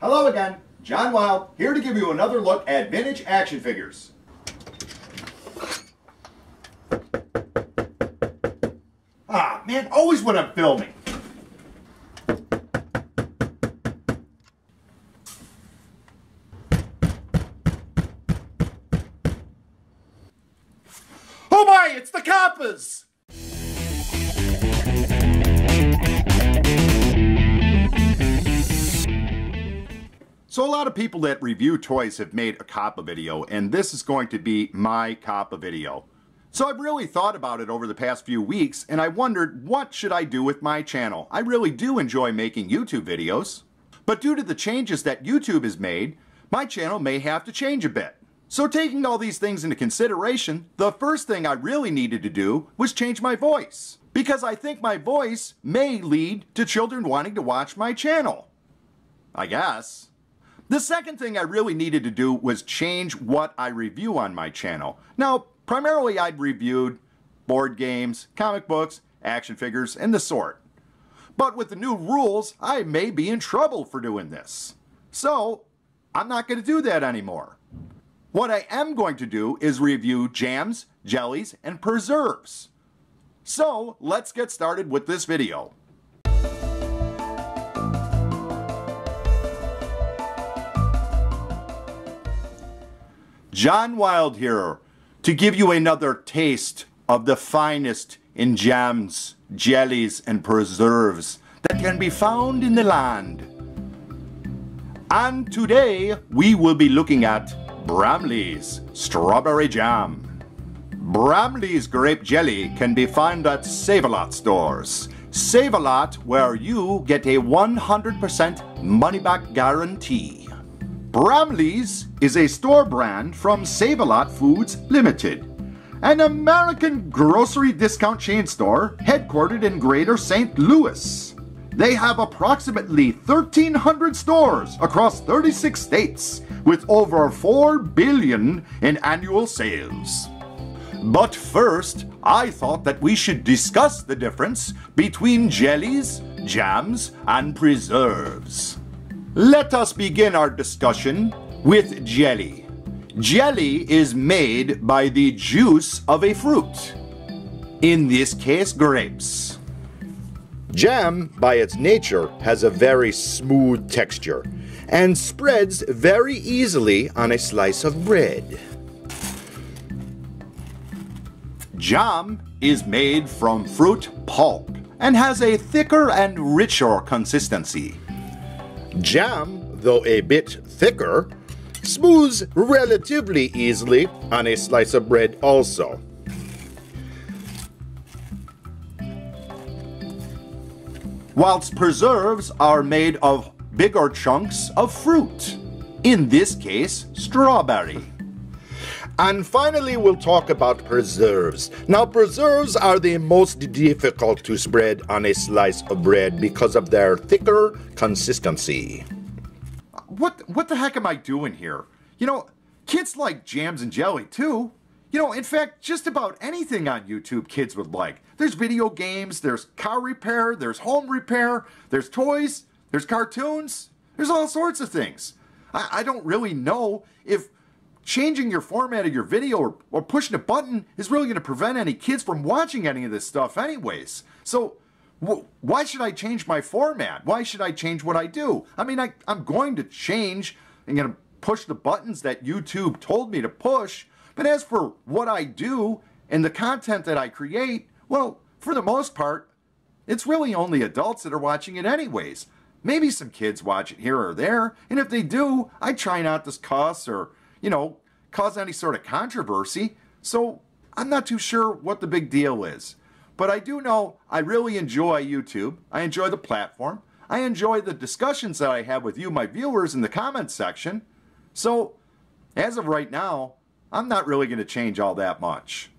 Hello again, John Wild, here to give you another look at vintage action figures. Ah, man, always when I'm filming. Oh my, it's the COPPAs! So a lot of people that review toys have made a COPPA video, and this is going to be my COPPA video. So I've really thought about it over the past few weeks, and I wondered what should I do with my channel. I really do enjoy making YouTube videos, but due to the changes that YouTube has made, my channel may have to change a bit. So taking all these things into consideration, the first thing I really needed to do was change my voice, because I think my voice may lead to children wanting to watch my channel. I guess. The second thing I really needed to do was change what I review on my channel. Now, primarily I'd reviewed board games, comic books, action figures, and the sort. But with the new rules, I may be in trouble for doing this. So, I'm not going to do that anymore. What I am going to do is review jams, jellies, and preserves. So, let's get started with this video. John Wild here, to give you another taste of the finest in jams, jellies, and preserves that can be found in the land. And today we will be looking at Bramley's Strawberry Jam. Bramley's Grape Jelly can be found at Save-A-Lot stores. Save-A-Lot, where you get a 100% money-back guarantee. Bramley's is a store brand from Save-A-Lot Foods Limited, an American grocery discount chain store headquartered in Greater St. Louis. They have approximately 1,300 stores across 36 states with over $4 billion in annual sales. But first, I thought that we should discuss the difference between jellies, jams, and preserves. Let us begin our discussion with jelly. Jelly is made by the juice of a fruit, in this case grapes. Jam, by its nature, has a very smooth texture and spreads very easily on a slice of bread. Jam is made from fruit pulp and has a thicker and richer consistency. Jam, though a bit thicker, smooths relatively easily on a slice of bread also. Whilst preserves are made of bigger chunks of fruit, in this case, strawberry. And finally, we'll talk about preserves. Now, preserves are the most difficult to spread on a slice of bread because of their thicker consistency. What the heck am I doing here? You know, kids like jams and jelly too. You know, in fact, just about anything on YouTube kids would like. There's video games, there's car repair, there's home repair, there's toys, there's cartoons, there's all sorts of things. I don't really know if changing your format of your video or pushing a button is really going to prevent any kids from watching any of this stuff anyways. So why should I change my format? Why should I change what I do? I mean, I'm going to change. I'm going to push the buttons that YouTube told me to push. But as for what I do and the content that I create, well, for the most part, it's really only adults that are watching it anyways. Maybe some kids watch it here or there, and if they do, I try not to cuss or, you know, cause any sort of controversy. So I'm not too sure what the big deal is. But I do know I really enjoy YouTube. I enjoy the platform. I enjoy the discussions that I have with you, my viewers, in the comments section. So, as of right now, I'm not really going to change all that much.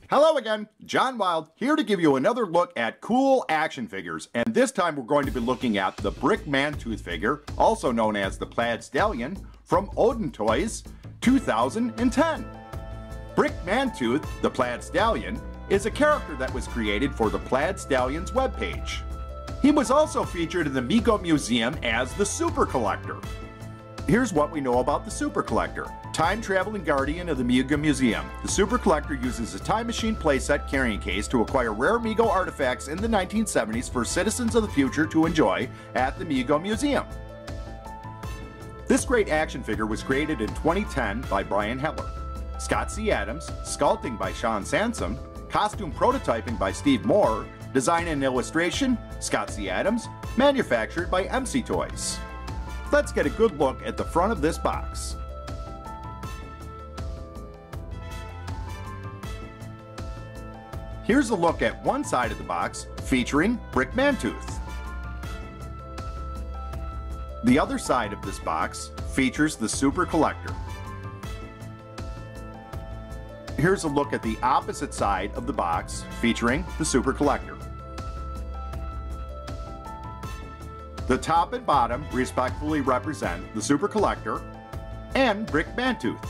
Hello again, John Wild, here to give you another look at cool action figures, and this time we're going to be looking at the Brick Mantooth figure, also known as the Plaid Stallion, from Odeon Toys, 2010. Brick Mantooth, the Plaid Stallion, is a character that was created for the Plaid Stallion's webpage. He was also featured in the Mego Museum as the Super Collector. Here's what we know about the Super Collector. Time-traveling guardian of the Mego Museum, the Super Collector uses a time machine playset carrying case to acquire rare Mego artifacts in the 1970s for citizens of the future to enjoy at the Mego Museum. This great action figure was created in 2010 by Brian Heller. Scott C. Adams, sculpting by Sean Sansom, costume prototyping by Steve Moore, design and illustration, Scott C. Adams, manufactured by MC Toys. Let's get a good look at the front of this box. Here's a look at one side of the box featuring Brick Mantooth. The other side of this box features the Super Collector. Here's a look at the opposite side of the box featuring the Super Collector. The top and bottom respectfully represent the Super Collector and Brick Mantooth.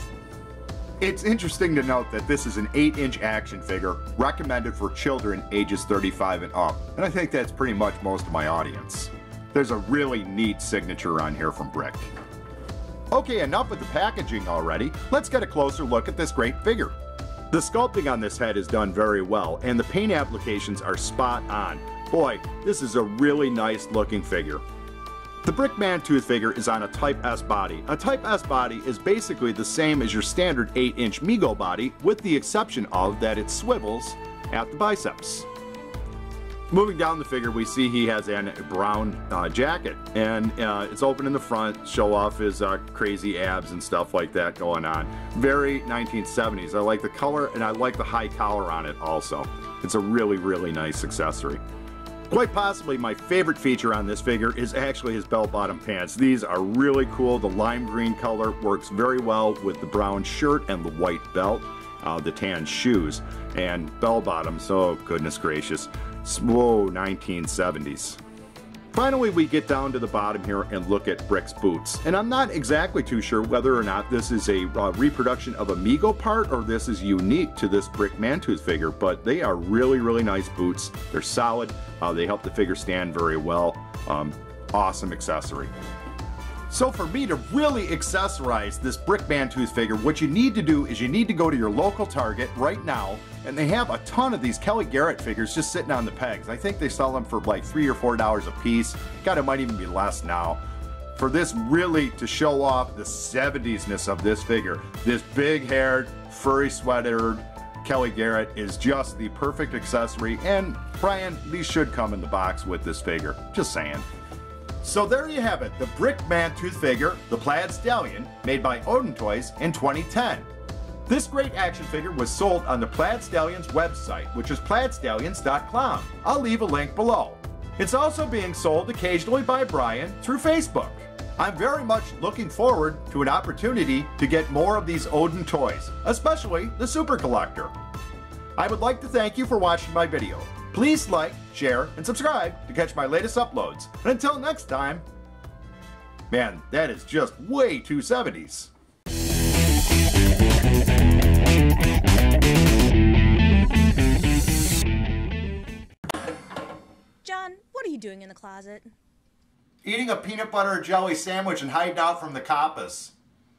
It's interesting to note that this is an 8-inch action figure recommended for children ages 35 and up, and I think that's pretty much most of my audience. There's a really neat signature on here from Brick. Okay, enough with the packaging already. Let's get a closer look at this great figure. The sculpting on this head is done very well, and the paint applications are spot on. Boy, this is a really nice looking figure. The Brick Mantooth figure is on a Type S body. A Type S body is basically the same as your standard 8-inch Mego body, with the exception of that it swivels at the biceps. Moving down the figure, we see he has a brown jacket, and it's open in the front, show off his crazy abs and stuff like that going on. Very 1970s. I like the color, and I like the high collar on it also. It's a really, really nice accessory. Quite possibly my favorite feature on this figure is actually his bell-bottom pants. These are really cool. The lime green color works very well with the brown shirt and the white belt, the tan shoes, and bell-bottoms. Oh, goodness gracious. Whoa, 1970s. Finally, we get down to the bottom here and look at Brick's boots. And I'm not exactly too sure whether or not this is a reproduction of a Mego part or this is unique to this Brick Mantooth figure, but they are really, really nice boots. They're solid. They help the figure stand very well. Awesome accessory. So for me to really accessorize this Brick Mantooth figure, what you need to do is you need to go to your local Target right now, and they have a ton of these Kelly Garrett figures just sitting on the pegs. I think they sell them for like $3 or $4 a piece. God, it might even be less now. For this really to show off the 70s-ness of this figure, this big-haired, furry sweatered Kelly Garrett is just the perfect accessory, and Brian, these should come in the box with this figure. Just saying. So there you have it, the Brick Mantooth figure, the Plaid Stallion, made by Odeon Toys in 2010. This great action figure was sold on the Plaid Stallion's website, which is plaidstallions.com. I'll leave a link below. It's also being sold occasionally by Brian through Facebook. I'm very much looking forward to an opportunity to get more of these Odeon toys, especially the Super Collector. I would like to thank you for watching my video. Please like, share, and subscribe to catch my latest uploads. And until next time, man, that is just way too 70s. John, what are you doing in the closet? Eating a peanut butter and jelly sandwich and hiding out from the COPPAs.